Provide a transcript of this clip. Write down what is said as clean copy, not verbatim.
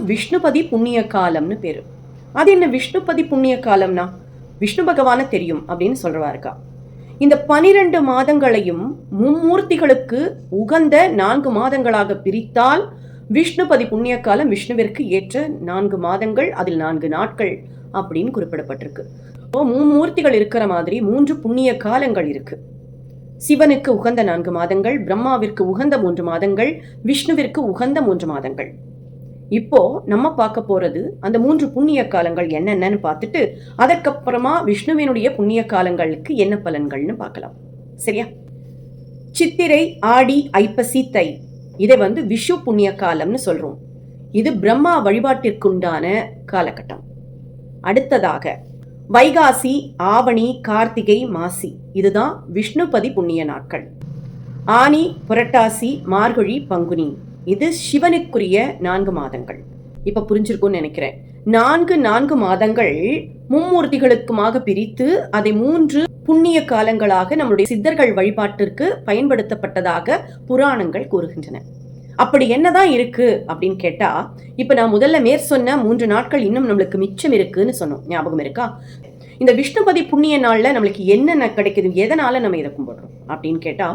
விஷ்ணுபதி புண்ணிய காலம்னு பேரு. அது என்ன விஷ்ணுபதி புண்ணிய காலம்னா? விஷ்ணு பகவான தெரியும் அப்படின்னு சொல்றவாருக்கா. இந்த 12 மாதங்களையும் மும்மூர்த்திகளுக்கு உகந்த 4 மாதங்களாக பிரித்தால் விஷ்ணுபதி புண்ணிய காலம் விஷ்ணுவிற்கு ஏற்ற 4 மாதங்கள், அதில் 4 நாட்கள் அப்படின்னு குறிப்பிடப்பட்டிருக்கு. மும்மூர்த்திகள் இருக்கிற மாதிரி 3 புண்ணிய காலங்கள் இருக்கு. சிவனுக்கு உகந்த 4 மாதங்கள், பிரம்மாவிற்கு உகந்த 3 மாதங்கள், விஷ்ணுவிற்கு உகந்த 3 மாதங்கள். இப்போ நம்ம பார்க்க போறது அந்த 3 புண்ணிய காலங்கள் என்னென்னு பார்த்துட்டு அதற்கப்புறமா விஷ்ணுவினுடைய புண்ணிய காலங்களுக்கு என்ன பலன்கள்னு பார்க்கலாம். சரியா? சித்திரை, ஆடி, ஐப்பசி, தை இதை விஷு புண்ணிய காலம்னு சொல்றோம். இது பிரம்மா வழிபாட்டிற்குண்டான காலகட்டம். அடுத்ததாக வைகாசி, ஆவணி, கார்த்திகை, மாசி இதுதான் விஷ்ணுபதி புண்ணிய நாட்கள். ஆனி, புரட்டாசி, மார்கழி, பங்குனி இது சிவனுக்குரிய 4 மாதங்கள். இப்ப புரிஞ்சிருக்கும்னு நினைக்கிறேன். 4 மாதங்கள் மும்மூர்த்திகளுக்குமாக பிரித்து அதை 3 புண்ணிய காலங்களாக நம்முடைய சித்தர்கள் வழிபாட்டிற்கு பயன்படுத்தப்பட்டதாக புராணங்கள் கூறுகின்றன. அப்படி என்னதான் இருக்கு அப்படின்னு கேட்டா, இப்ப நான் முதல்ல சொன்ன 3 நாட்கள் இன்னும் நம்மளுக்கு மிச்சம் இருக்குன்னு சொன்னோம். ஞாபகம் இருக்கா? இந்த விஷ்ணுபதி புண்ணிய நாள்ல நம்மளுக்கு என்னென்ன கிடைக்குது, எதனால நம்ம இதை கும்பிடுறோம் அப்படின்னு கேட்டா,